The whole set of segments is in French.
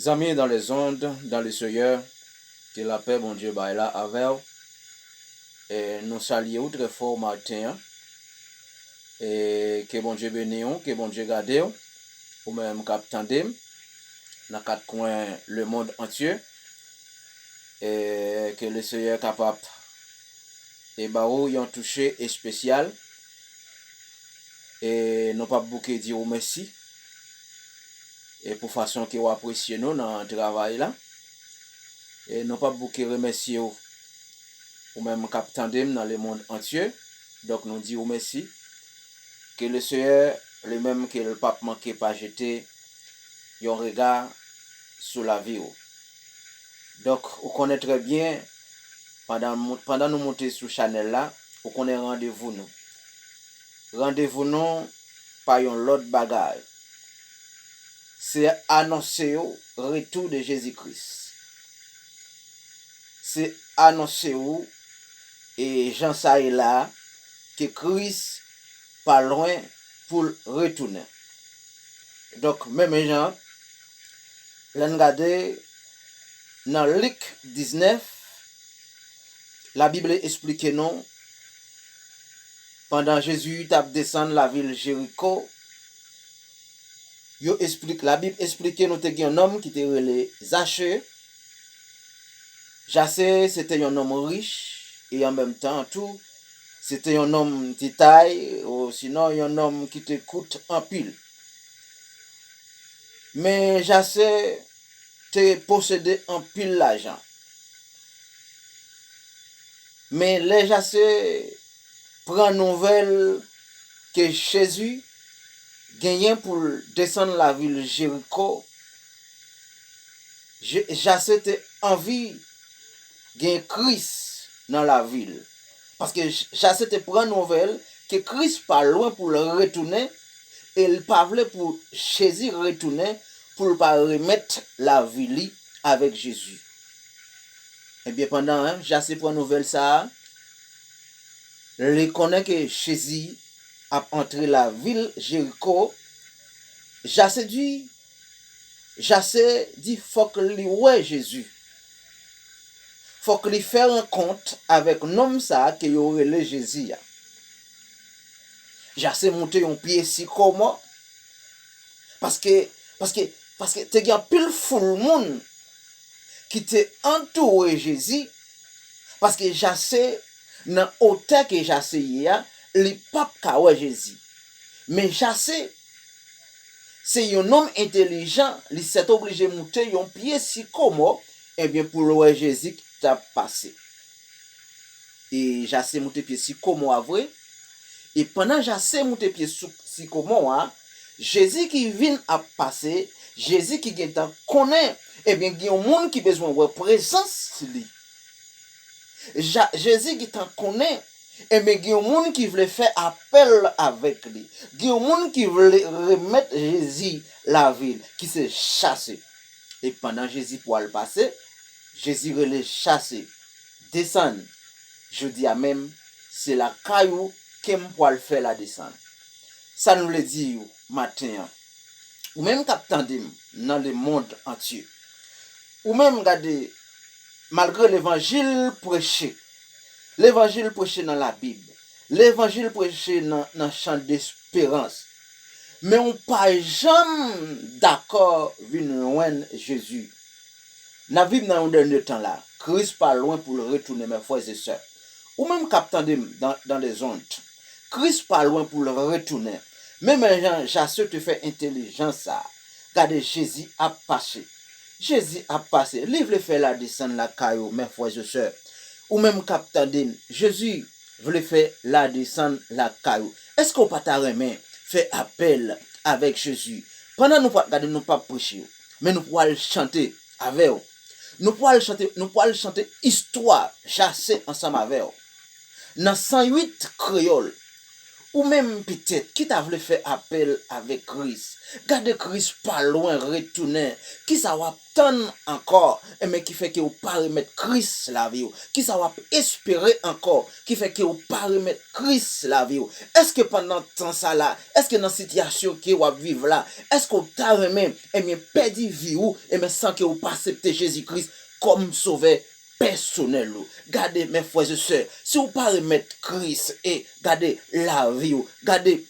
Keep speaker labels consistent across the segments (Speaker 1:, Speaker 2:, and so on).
Speaker 1: Amis dans les ondes, dans les seuilleurs, que la paix, bon Dieu, bah, là, avec. Et nous saluons très fort matin. Et que bon Dieu bénisse, que bon Dieu garde, ou même capitaine dans quatre coins le monde entier. Et que le Seigneur capable et barou y ont touché et spécial. Et nous pas beaucoup dire merci. Et pour façon que vous appréciez nous dans le travail là. Et nous pas beaucoup remercier ou même capitaine dans le monde entier. Donc nous disons merci. Que le Seigneur, le même que le pape manqué pas jeter un regard sur la vie. Donc, on connaît très bien, pendant nous monter sur Chanel là, on connaît rendez-vous nous. Rendez-vous nous par un l'autre bagage. C'est annoncer le retour de Jésus-Christ. C'est annoncer et Jean ça est là que Christ pas loin pour retourner. Donc, même gens, l'on regarde dans Luc 19, la Bible explique non, pendant Jésus tape descendre la ville Jéricho, la Bible explique nous que un homme qui était relé Zachée. Zachée c'était un homme riche et en même temps tout c'était un homme de taille ou sinon un homme qui te coûte en pile. Mais Zachée te possédait en pile l'argent. Mais les Zachée prend nouvelle que Jésus gagnait pour descendre la ville Jéricho. Jacé a envie de Christ dans la ville. Parce que Jacé te prend nouvelle que Christ pas loin pour le retourner et il pas voulait pour Jésus retourner pour pas remettre la ville avec Jésus. Et bien pendant Jacé prend nouvelle ça, il connaît que Jésus a entré la ville Jéricho. Jacé dit faut que lui ouais Jésus. Faut que lui faire un compte avec l'homme ça que y aurait le Jésus. Jacé monter un pied si comment parce que te y a pile foule monde qui te entouré Jésus parce que Jacé dans hauteur que Jacé y a, li pas ka ouais Jésus. Mais Jacé c'est un homme intelligent, il s'est obligé de monter un pied si comment et bien pour le Jésus qui t'a passé. Et Jacé monté pied si comment à vrai. Et pendant Jacé monté pied si comment Jésus qui vient à passer, Jésus qui vient à connaître, et bien il y a un monde qui besoin de présence lui. Jésus qui t'en connaît, et bien il y a un monde qui veut faire appel avec lui. Il y a un monde qui veut remettre Jésus la ville, qui s'est chassé. Et pendant Jésus pour le passer, Jésus veut le chasser, descendre. Je dis à même, c'est la caillou qui pour le faire la descendre. Ça nous le dit matin. Ou même qu'attendez dans le monde entier. Ou même regardez, malgré l'évangile prêché dans la Bible, l'évangile prêché dans le champ d'espérance, mais on pas jamais d'accord avec Jésus. Dans la Bible, dans le dernier temps là, Christ pas loin pour le retourner, mes frères et sœurs. Ou même qu'attendez dans les ondes, Christ pas loin pour le retourner. Même Jacques te fait intelligence ça. Regardez, Jésus a passé. Jésus a passé. Livre le fait la descendre la caillou, mes frères et sœurs. Ou même capitaine, Jésus voulait faire la descendre la caillou. Est-ce qu'on peut t'arrêter, faire appel avec Jésus? Pendant nous pas regarder, nous pas prêcher, mais nous pouvons chanter avec vous. Nous pouvons chanter histoire, chasser ensemble avec vous. Dans 108 créoles, ou même peut-être qui t'a voulu faire appel avec Christ. Gardez Christ pas loin, retourner. Qui ça va attendre encore, mais qui fait que vous pas remettre Christ la vie. Qui ça va espérer encore, qui fait que vous pas remettre Christ la vie. Est-ce que pendant temps ça là, est-ce que dans la situation que vous vivez là, est-ce que vous t'a remis, et bien perdu vie ou, et bien sans que vous pas accepter Jésus-Christ comme sauveur personnel. Gardez mes frères et sœurs, si vous pas remettre Christ et gardez la vie, gardez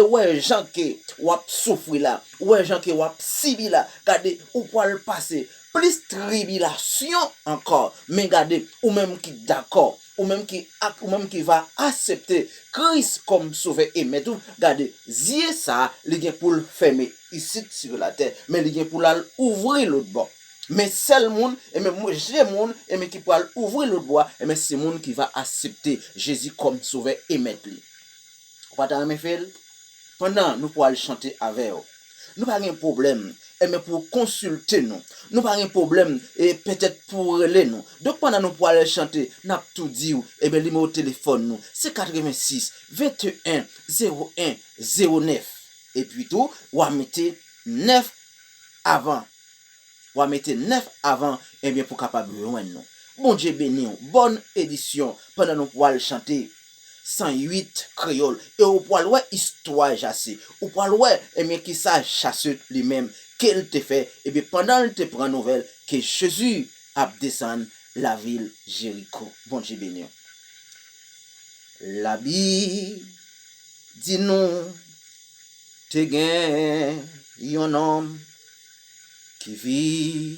Speaker 1: ouais gens qui wap souffrir là, ouais gens qui wap sibi là, gardez ou pour le passer plus tribulation encore, mais gardez ou même qui d'accord, ou même qui va accepter Christ comme sauveur et maître, gardez yeux ça, il vient pour le fermer ici sur la terre, mais il vient pour l'ouvrir l'autre bord. Mais seul monde, et même j'ai monde, et même qui peut ouvrir le bois, et même c'est monde qui va accepter Jésus comme sauveur et maître. Vous avez fait pendant nous pourrons chanter avec vous. Nous pas un problème, et même pour consulter nous. Nous pas un problème, et peut-être pour les nous. Donc pendant nous pourrons chanter, nous avons tout dit, et bien numéro téléphone nous, c'est 86 21 01 09. Et puis tout, vous mettez 9 avant. Ou mettre 9 avant, et bien pour capable de nous. Bon Dieu béni, bonne édition pendant nous pouvoir chanter 108 créole et au poil ouais histoire chassée au poil ouais et bien qui ça chasse lui-même qu'elle te fait et bien pendant il te prend nouvelle que Jésus a descendu la ville Jéricho. Bon Dieu béni. La Bible dit nous te gain un homme qui vit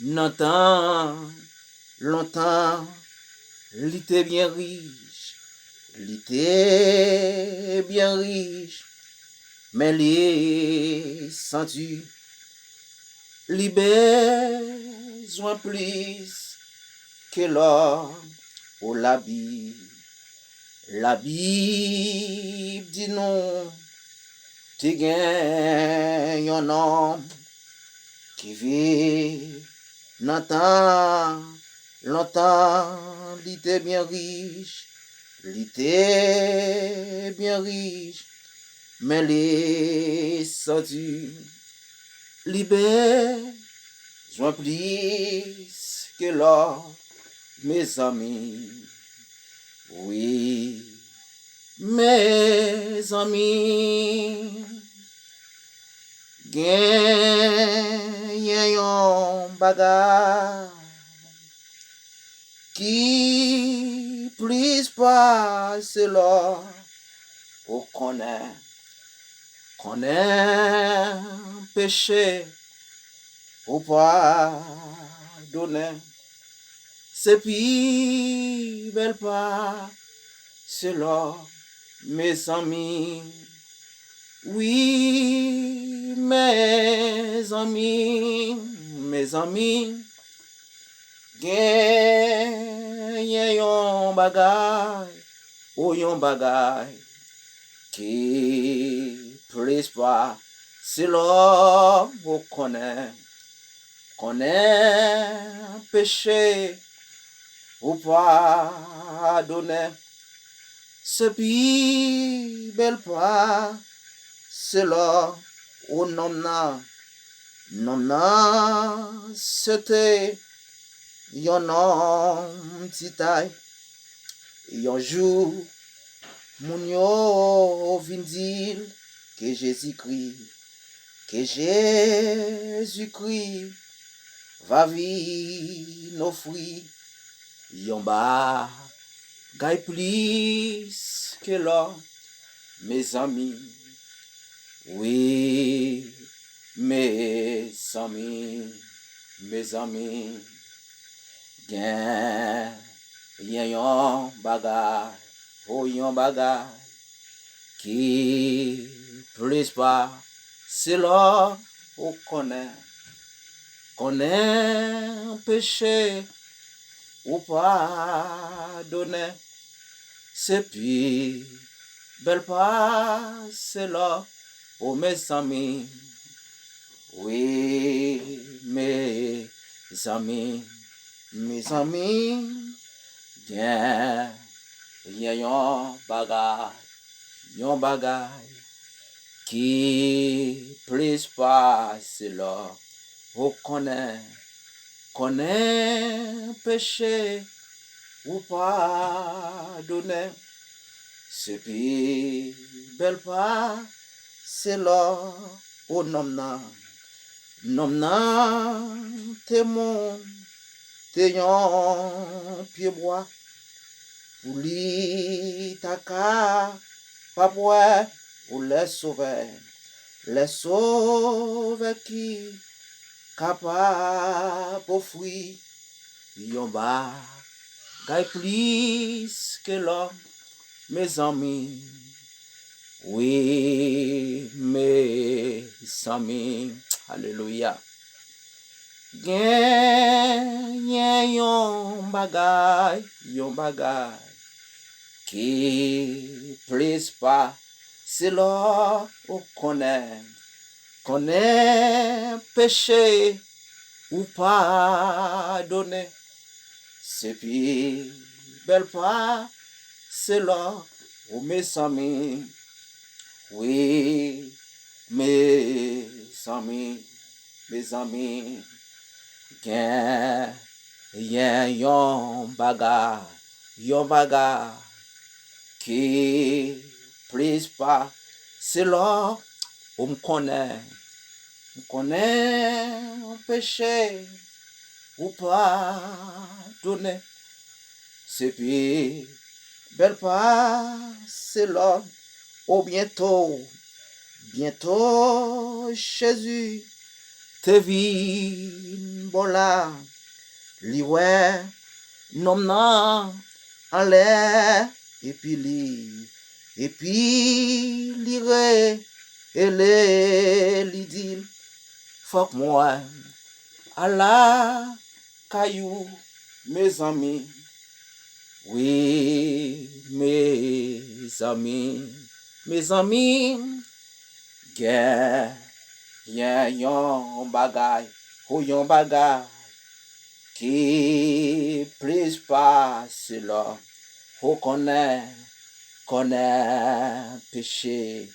Speaker 1: longtemps, il était bien riche, mais il senti, il besoin plus que l'or ou la Bible. La Bible dit non, tu gagnes un homme qui vit longtemps, il était bien riche, mais les sortis, il besoin plus que l'or, mes amis, oui, mes amis. Gen yon bagay qui plus passe l'or ou connaît péché ou pardonner c'est plus belle pas c'est l'or mes amis. Oui, mes amis, gen yon bagay, qui prise pas, si l'homme vous connaît péché, ou pardonner, c'est plus belle pas. C'est là où non, c'était yon homme petit taille. Yon jour, moun yo vin dire que Jésus-Christ va vivre nos fruits. Yon bagay plus que là, mes amis. Oui, mes amis, gen yon bagay, yon bagay, qui plus pas, c'est là où connaît péché, ou pardonner, c'est puis belle pas, c'est là. Oh mes amis, oui, mes amis, gen yon bagay, yon bagay qui plus pas c'est là. Ou connaît péché ou pardonner. C'est puis belle pas c'est là. Au nom témoin te yon pied bois. Pour li taka papoué ou les sauver qui capable pour fuir yon ba gay plus que l'homme mes amis oui mes amis alléluia gen yon bagay qui plus pas c'est là ou connaît péché ou pardonner. C'est puis belle pas c'est là où mes amis, oui mes amis, gen yon bagay qui plus pas c'est là où m'connaît péché ou pardonner. C'est puis belle pas c'est là au bientôt Jésus te vin bon là li ouais nom nan en l'air et puis lire et li dit faut que moi à la caillou mes amis oui mes amis gen yon bagay qui plus pas là ou connaît péché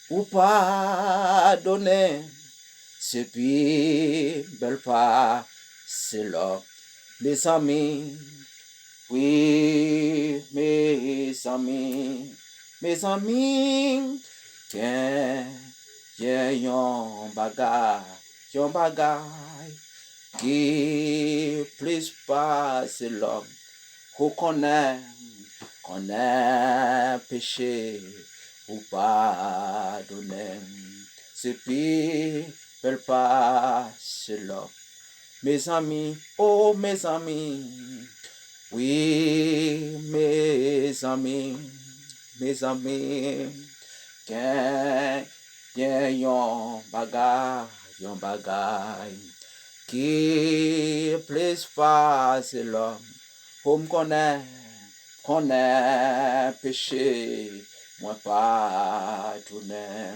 Speaker 1: ou pardonner. C'est puis belle pas c'est là mes amis oui mes amis gen yon bagay qui plus pas c'est l'homme ou connaît péché ou pardonner. C'est puis belle pas c'est l'homme mes amis oh mes amis oui mes amis gen yon bagay qui plus pas c'est l'homme Comme connaît péché, moi pardonner.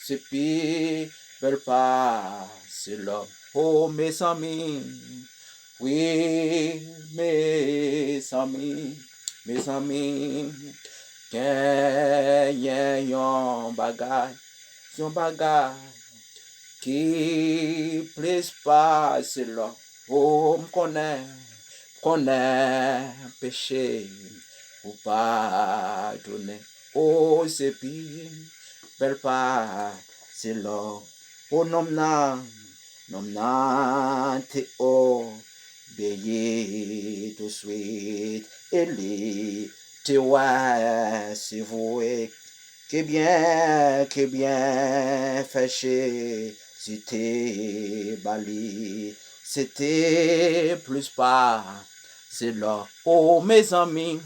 Speaker 1: C'est pire, belle pas, c'est l'homme. Oh mes amis, oui mes amis, yon bagay, qui plus pas, c'est l'homme. Oh connaît péché ou pardonner. Oh, c'est pire, belle part, c'est l'homme. Oh, nom te obéir tout de suite. Et les te ouais, c'est voué. Que bien, fâché, si t'es bali. C'était plus pas, c'est là. Oh mes amis,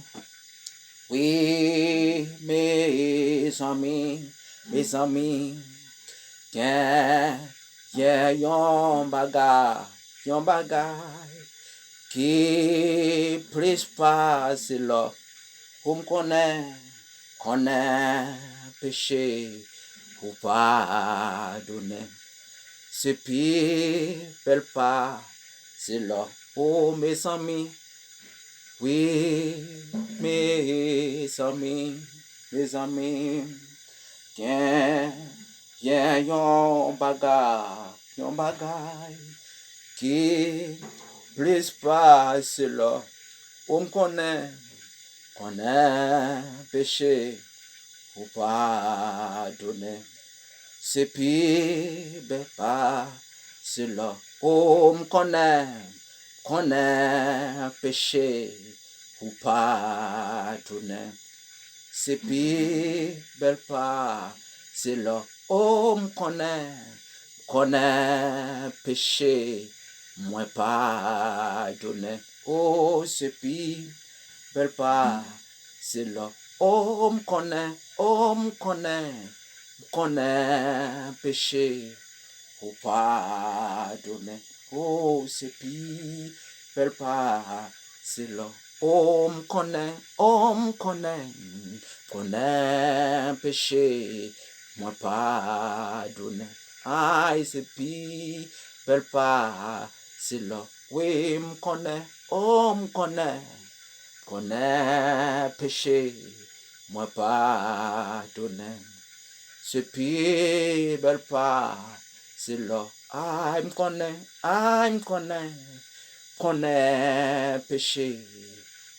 Speaker 1: oui mes amis, yon bagay, qui plus pas, c'est là. Pour me connaît péché, ou pardonner. C'est pire, belle pas, c'est là. Oh mes amis, oui mes amis, mes amis, yon bagay, qui plus pas cela, pour me connaît péché, ou pardonner. C'est pire pas cela, pour me connaît péché, ou pardonner. C'est pire pas cela, oh me connaît péché, moi pardonner. Oh c'est pire pas cela, oh me connaît péché, ou pardonner. Oh c'est pire pas cela, oh me connaît péché, moi pardonner. Aïe c'est pire pas cela, oui me connaît péché, moi pardonner. Ce pied belle pas, c'est là. Ah, il me connaît péché,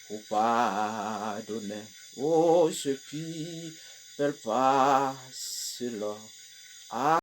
Speaker 1: ou pardonner. Oh, ce pied belle pas, c'est là. Ah,